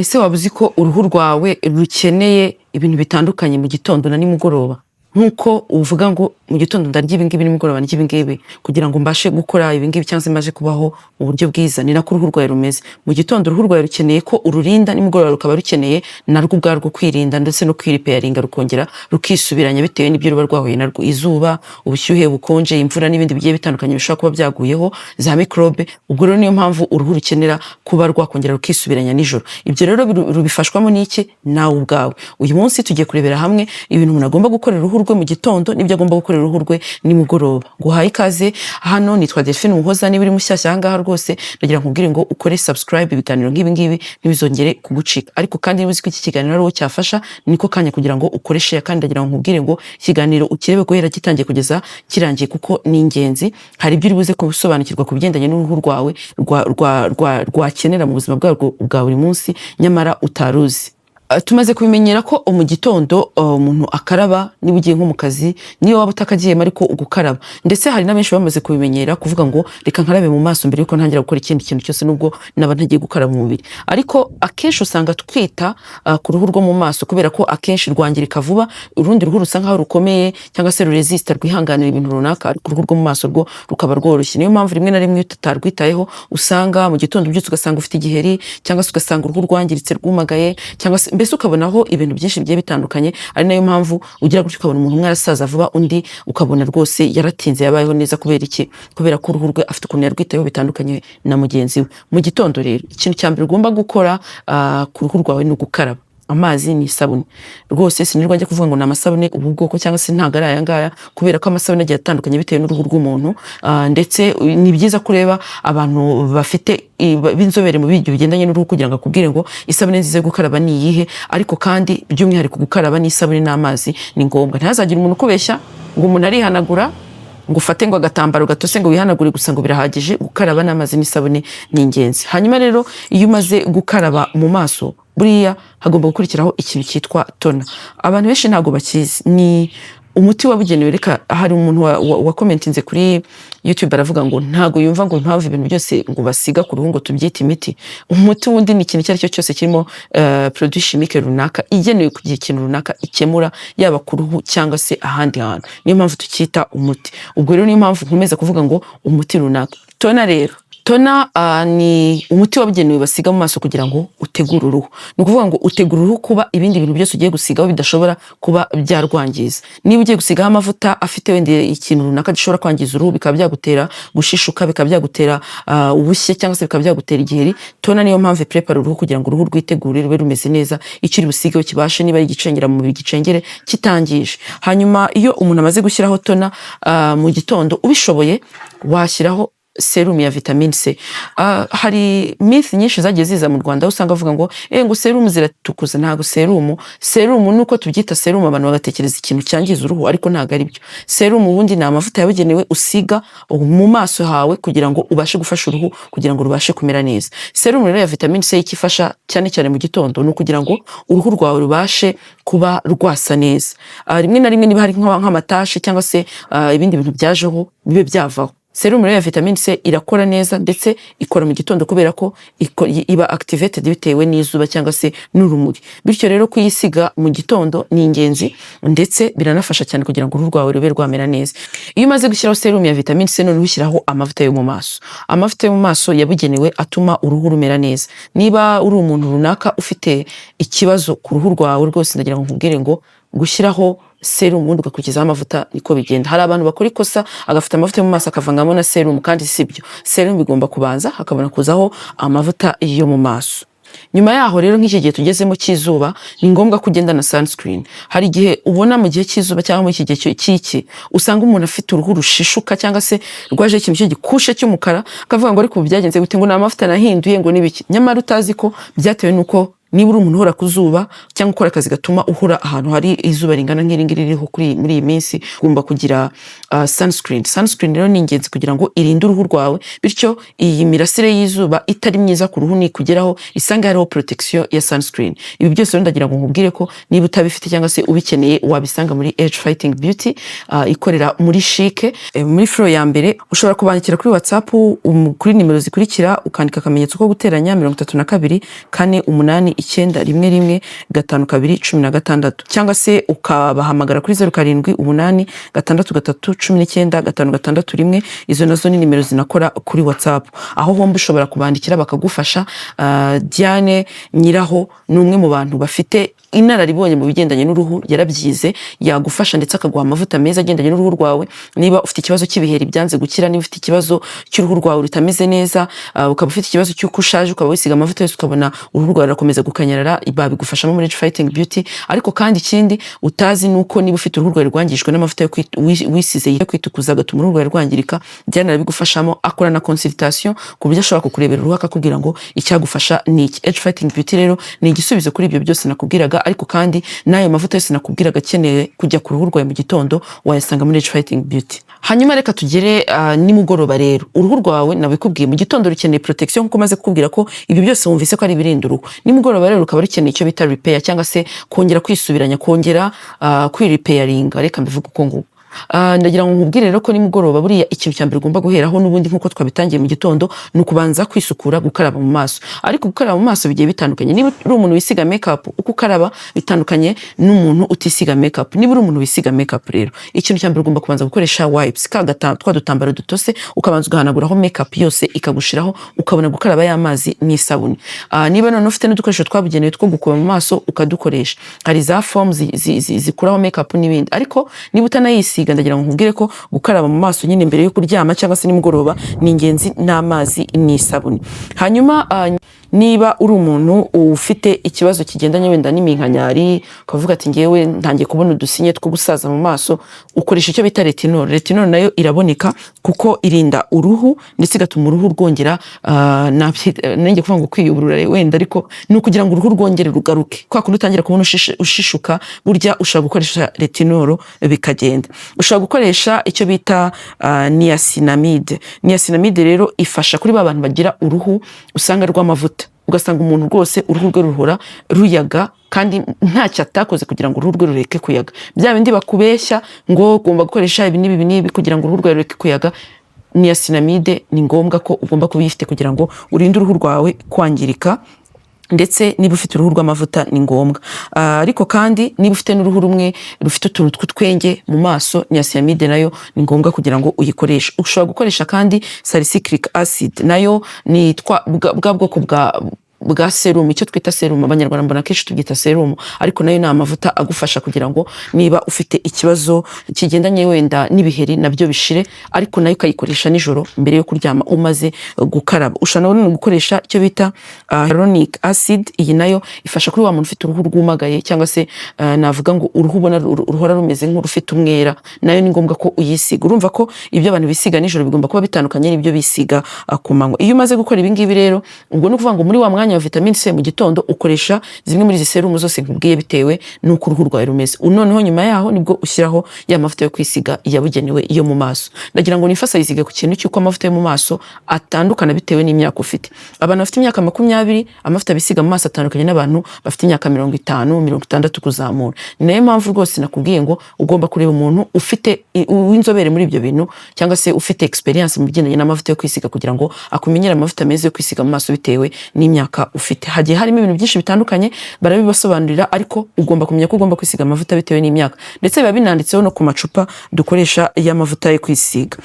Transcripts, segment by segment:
Ese waba uzi ko uruhu rwawe rukeneye ibintu bitandukanye mu gitondo na nimugoroba? Nkuko uvuga ngo mu gitondo ndarya ibi ngibi nimugoroba ndya ibi ngibi kugira ngo mbashe gukora ibi ngibi cyangwa se mbaje kubaho mu buryo bwiza, ni nako uruhu rwawe rumeze. Mu gitondo uruhu rwawe rukeneye ko ururinda, nimugoroba rukaba rukeneye narwo ubwarwo kwirinda ndetse no kwiripeyaringa rukongera rukisubiranya bitewe n'ibyo ruba rwahuye narwo, izuba, ubushyuhe, ubukonje, imvura n'ibindi bigiye bitandukanye bishobora kuba byaguyeho za microbe. Ubwo rero niyo mpamvu uruhu rukenera kuba rwakongera rukisubiranya nijoro. Ibyo rero rubifashwamo n'iki? Nawe ubwawe. Uyu munsi tugiye kurebera hamwe ibintu umuntu agomba gukorera uruhu rwe mu gitondo n'ibyo agomba gukorera uruhu rwe nimugoroba. Guhaye ikaze, hano nitwa Delphine Muhoza. Niba uri mushyashya ahangaha rwose ndagira nkubwire ngo ukore subscribe, ibiganiro nk'ibi ngibi ntibizongere kugucika. Ariko kandi niba uzi ko iki kiganiro ari wowe cyafasha, niko kanya kugira ngo ukore share, kandi ndagira nkubwire ngo ikiganiro ukirebe guhera gitangiye kugeza kirangiye kuko ni ingenzi. Hari ibyo uri buze gusobanukirwa ku bigendanye n'uruhu rwawe rwakenera mu buzima bwawe bwa buri munsi nyamara utaruzi. Tumaze kubimenyera ko mu gitondo umuntu akaraba niba ugiye nko mu kazi, niyo waba utakagiyemo ariko ugukaraba. Ndetse hari n'abenshi bamaze kubimenyera kuvuga ngo reka nkarabe mu maso mbere yuko ntangira gukora ikindi kintu cyose nubwo naba ntagiye gukaraba mu mubiri. Ariko akenshi usanga twita ku ruhu rwo mu maso kubera ko akenshi rwangirika vuba, urundi ruhu rusa nkaho rukomeye cyangwa se ruresista, rwihanganira ibintu runaka, ariko uruhu rwo mu maso rwo rukaba rworoshye. Niyo mpamvu rimwe na rimwe tutarwitayeho usanga mu gitondo ubyutse ugasanga ufite igiheri, cyangwa se ugasanga uruhu rwangiritse rwumagaye, cyangwa se mbese ukabonaho ibintu byinshi bigiye bitandukanye. Ari nayo mpamvu ugira gutyo ukabona umuntu umwe arasaza vuba, undi ukabona rwose yaratinze yabayeho neza. Kubera iki? Kubera ko uruhu rwe afite ukuntu yarwitayeho bitandukanye na mugenzi we. Mu gitondo rero ikintu cya mbere ugomba gukora ku ruhu rwawe ni ugukaraba amazi n'isabune. Rwose sinirwa njya kuvuga ngo ni amasabune ubu bwoko cyangwa se ntago ari aya ngaya, kubera ko amasabune agiye atandukanye bitewe n'uruhu rw'umuntu. Ndetse ni byiza kureba abantu bafite b'inzobere mu bijyo bigendanye n'uruhu kugira ngo akubwire ngo isabune nziza yo gukaraba ni iyihe. Ariko kandi by'umwihariko gukaraba n'isabune n'amazi ni ngombwa. Ntihazagire umuntu ukubeshya ngo umuntu arihanagura ngo ufate ngo agatambaro gatose ngo wihanagure gusa ngo birahagije. Gukaraba n'amazi n'isabune ni ingenzi. Hanyuma rero iyo umaze gukaraba mu maso, buriya hagomba gukurikiraho ikintu cyitwa tona. Abantu benshi ntago bakizi, ni umuti wabugenewe. Reka hari umuntu wakomentinze kuri YouTube aravuga ngo ntago yumva ngo impamvu ibintu byose ngo basiga ku ruhu ngo tubyita imiti. Umuti wundi ni ikintu cyari cyo cyose kirimo produit chimique runaka igenewe kugira ikintu runaka ikemura, yaba ku ruhu cyangwa se ahandi hantu. Niyo mpamvu tukita umuti. Ubwo rero niyo mpamvu nkomeza kuvuga ngo umuti runaka. Tona rero, tona ni umuti wabugenewe basiga mu maso kugira ngo utegure uruhu. Ni ukuvuga ngo utegura uruhu kuba ibindi bintu byose ugiye gusigaho bidashobora kuba byarwangiza. Niba ugiye gusigaho amavuta afite wenda ikintu runaka gishobora kwangiza uruhu, bikaba byagutera gushishuka, bikaba byagutera ubushye cyangwa se bikaba byagutera igiheri, tona niyo mpamvu prepare uruhu kugira ngo uruhu rwitegure rube rumeze neza, icyo uri busigeho kibashe, niba igicengera mu mubiri gicengere kitangije. Hanyuma iyo umuntu amaze gushyiraho tona mu gitondo, ubishoboye washyiraho serum ya vitamine C. Hari myth nyinshi zagiye ziza mu Rwanda usanga bavuga ngo ngo serum ziratukuza. Ntago serum nuko tubyita serum abantu bagatekereza ikintu cyangiza uruhu, ariko ntago ari byo. Serum ubundi ni amavuta yabugenewe usiga mu maso hawe kugira ngo ubashe gufasha uruhu kugira ngo rubashe kumera neza. Serum rero ya vitamine C ikifasha cyane cyane mu gitondo ni kugira ngo uruhu rwawe rubashe kuba rwasa neza. Rimwe na rimwe niba hari nk'amatashe cyangwa se ibindi bintu byajeho bibe byavaho. Serum ya vitamine C irakora neza ndetse ikora mu gitondo kubera ko iba activated bitewe n'izuba cyangwa se n'urumuri. Bityo rero kuyisiga mu gitondo ni ingenzi ndetse biranafasha cyane kugira ngo uruhu rwawe rube rwamera neza. Iyo umaze gushyiraho serum ya vitamine C none ushyiraho amavuta yo mu maso. Amavuta yo mu maso yabugenewe atuma uruhu rumera neza. Niba uri umuntu runaka ufite ikibazo ku ruhu rwawe, rwose ndagira ngo nkubwire ngo gushyiraho serum ubundi ugakurikizaho amavuta niko bigenda. Hari abantu bakora ikosa agafata amavuta yo mu maso akavangamo na serum, kandi sibyo. Serum bigomba kubanza hakabona kuzaho amavuta yo mu maso. Nyuma yaho rero nk'iki gihe tugezemo cy'izuba ni ngombwa kugenda na sunscreen. Hari igihe ubona mu gihe cy'izuba cyangwa mu iki gihe cy'iki usanga umuntu afite uruhu rushishuka cyangwa se rwaje ikintu cyo gikushe cy'umukara, akavuga ngo ariko byagenze gute ngo ni amavuta nahinduye ngo nibiki. Nyamara utazi ko byatewe nuko niba uri umuntu uhora ku zuba cyangwa ukora akazi gatuma uhora ahantu hari izuba ringana nk'iri ngiri ririho muri iyi minsi, ugomba kugira sunscreen. Sunscreen rero ni ingenzi kugira ngo irinde uruhu rwawe, bityo iyi mirasire y'izuba itari myiza ku ruhu nikugeraho isange hariho protection ya sunscreen. Ibi byose rero ndagira ngo nkubwire ko niba utabifite cyangwa se ubikeneye wabisanga muri Age Fighting Beauty ikorera muri Chic. Muri flow ya mbere ushobora kubandikira kuri WhatsApp kuri nimero zikurikira, ukandika akamenyetso ko guteranya 32 4 8 07115216, cyangwa se ukabahamagara kuri 0786631956. Izo nazo ni nimero zinakora kuri WhatsApp, aho homba ushobora kubandikira bakagufasha. Diane Nyiraho ni umwe mu bantu bafite inararibonye mu bigendanye n'uruhu, yarabyize, yagufasha ndetse akaguha amavuta meza agendanye n'uruhu rwawe. Niba ufite ikibazo cy'ibiheri byanze gukira, niba ufite ikibazo cy'uruhu rwawe rutameze neza, ukaba ufite ikibazo cy'uko ushaje, ukaba wisiga amavuta yose ukabona uruhu rwawe rurakomeza gukanyarara, babigufashamo muri Age Fighting Beauty. Ariko kandi ikindi utazi nuko niba ufite uruhu rwawe rwangijwe n'amavuta yo wisize yo kwitukuza agatuma uruhu rwawe rwangirika, Diane arabigufashamo, akora na consultation ku buryo ashobora kukurebera uruhu akakubwira ngo icyagufasha ni iki. Age Fighting Beauty rero ni igisubizo kuri ibyo byose nakubwiraga. Ariko kandi n'ayo mavuta yose nakubwiraga akeneye kujya ku ruhu rwawe mu gitondo wayasanga muri Age Fighting Beauty. Hanyuma reka tugere nimugoroba rero. Uruhu rwawe nabikubwiye mu gitondo rukeneye protection, nkuko maze kukubwira ko ibyo byose wumvise ko ari ibirinda uruhu. Nimugoroba rero rukaba rukeneye icyo bita repair, cyangwa se kongera kwisubiranya, kongera kwirepairinga, reka mbivuga uko nguko. Ndagira ngo nkubwire rero ko nimugoroba buriya ikintu cya mbere ugomba guheraho n'ubundi nkuko twabitangiye mu gitondo ni ukubanza kwisukura, gukaraba mu maso. Ariko gukaraba mu maso bigiye bitandukanye. Niba uri umuntu wisiga makeup, uko ukaraba bitandukanye n'umuntu utisiga makeup. Niba uri umuntu wisiga makeup rero, ikintu cya mbere ugomba kubanza gukoresha wipes, twa dutambaro dutose, ukabanza ugahanaguraho makeup yose ikagushiraho, ukabona gukaraba y'amazi n'isabuni. Niba none ufite n'udukoresho twabugenewe two gukuba mu maso ukadukoresha, hari za foam zikuraho makeup n'ibindi. Ariko niba utanayisiga, ndagira ngo nkubwire ko gukaraba mu maso nyine mbere yo kuryama cyangwa se nimugoroba ni ingenzi, n'amazi n'isabuni. Hanyuma niba uri umuntu ufite ikibazo kigendanye wenda n'iminkanyari, ukavuga ati ngewe ntangiye kubona udusinye two gusaza mu maso, ukoresha icyo bita retinol. Retinol nayo iraboneka kuko irinda uruhu ndetse igatuma uruhu rwongera nanjye kuvuga ngo kwiyuburura wenda, ariko ni ukugira ngo uruhu rwongere rugaruke. Kwa kundi utangira kubona ushishuka, burya ushobora gukoresha retinol bikagenda. Ushobora gukoresha icyo bita niacinamide. Niacinamide rero ifasha kuri ba bantu bagira uruhu usanga rw'amavuta, ugasanga umuntu rwose uruhu rwe ruhora ruyaga kandi ntacyo atakoze kugira ngo uruhu rwe rureke kuyaga. Bya bindi bakubeshya ngo ugomba gukoresha ibi n'ibi kugira ngo uruhu rwe rureke kuyaga, niacinamide ni ngombwa ko ugomba kubifite kugira ngo urinde uruhu rwawe kwangirika. Ndetse niba ufite uruhu rw'amavuta ni ngombwa. Ariko kandi niba ufite n'uruhu rumwe rufite utuntu tw'utwenge mu maso, niacinamide nayo ni ngombwa kugira ngo uyikoreshe. Ushobora gukoresha kandi salicylic acid, nayo ni bwa bwoko bwa serum, icyo twita serum, abanyarwanda mbona kenshi tubyita serum, ariko nayo ni amavuta agufasha kugira ngo niba ufite ikibazo kigendanye wenda n'ibiheri nabyo bishire. Ariko nayo ukayikoresha nijoro mbere yo kuryama umaze gukaraba. Ushobora no gukoresha icyo bita hyaluronic acid. Iyi nayo ifasha kuri wa muntu ufite uruhu rwumagaye, cyangwa se navuga ngo uruhu ubona ruhora rumeze nk'urufite umwera, nayo ni ngombwa ko uyisiga. Urumva ko ibyo abantu bisiga nijoro bigomba kuba bitandukanye n'ibyo bisiga ku manywa. Iyo umaze gukora ibi ngibi rero, ubwo ni ukuvuga ngo muri wa mwanya wa vitamine C mu gitondo ukoresha zimwe muri izi serumu zose nkubwiye bitewe n'uko uruhu rwawe rumeze. Noneho nyuma yaho nibwo ushyiraho ya mavuta yo kwisiga yabugenewe yo mu maso. Ndagira ngo nifasayizige ku kintu cy'uko amavuta yo mu maso atandukana bitewe n'imyaka ufite. Abantu bafite imyaka 20, amavuta bisiga mu maso atandukanye n'abantu bafite imyaka 50, 60 kuzamura. Ni nayo mpamvu rwose nakubwiye ngo ugomba kureba umuntu ufite w'inzobere muri ibyo bintu, cyangwa se ufite experience mu bigendanye n'amavuta yo kwisiga kugira ngo akumenyere amavuta meza yo kwisiga mu maso bitewe n'imyaka ufite. Hagiye harimo ibintu byinshi bitandukanye barabibasobanurira, ariko ugomba kumenya ko ugomba kwisiga amavuta bitewe n'imyaka, ndetse biba binanditseho no ku macupa dukoresha y'amavuta yo kwisiga.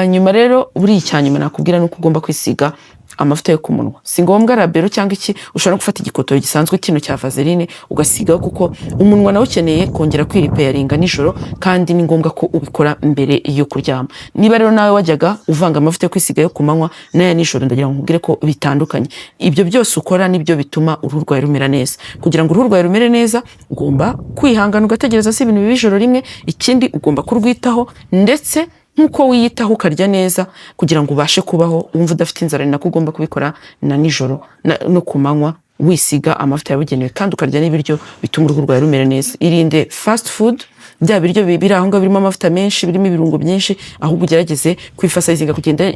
Nyuma rero buri icyanyuma nakubwira nuko ugomba kwisiga amavuta yo ku munwa. Si ngombwa rabero cyangwa iki, ushobora gufata igikotoro gisanzwe kino cya vaseline ugasigaho, kuko umunwa nawe ukeneye kongera kwirepairinga nijoro, kandi ni ngombwa ko ubikora mbere yo kuryama. Niba rero nawe wajyaga uvanga amavuta yo kwisiga yo ku manywa n'aya nijoro, ndagira ngo nkubwire ko bitandukanye. Ibyo byose ukora nibyo bituma uruhu rwawe rumera neza. Kugira ngo uruhu rwawe rumere neza, ugomba kwihangana ugategereza si ibintu bibi ijoro rimwe. Ikindi ugomba kurwitaho, ndetse nkuko wiyitaho ukarya neza kugira ngo ubashe kubaho wumva udafite inzara, ni nako ugomba kubikora na nijoro no ku manywa, wisiga amavuta yabugenewe kandi ukarya n'ibiryo bituma uruhu rwawe rumera neza. Irinde fast food, bya biryo biri aho ngaho birimo amavuta menshi, birimo ibirungo byinshi, ahubwo ugerageze kwifasaizinga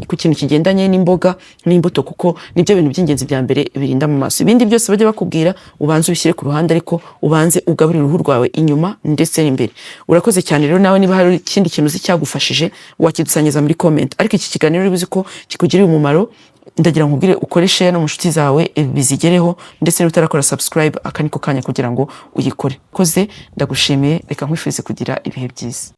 ku kintu kigendanye n'imboga n'imbuto, kuko nibyo bintu by'ingenzi bya mbere birinda mu maso. Ibindi byose bajya bakubwira ubanze ubishyire ku ruhande, ariko ubanze ugaburire uruhu rwawe inyuma ndetse n'imbere. Urakoze cyane rero. Nawe niba hari ikindi kintu uzi cyagufashije wakidusangiza muri comment, ariko iki kiganiro uri buzi ko kikugirira umumaro, ndagira nkubwire ukore share no mu nshuti zawe bizigereho, ndetse n'utarakora subscribe aka niko kanya kugira ngo uyikore. Koze ndagushimiye, reka nkwifurize kugira ibihe byiza.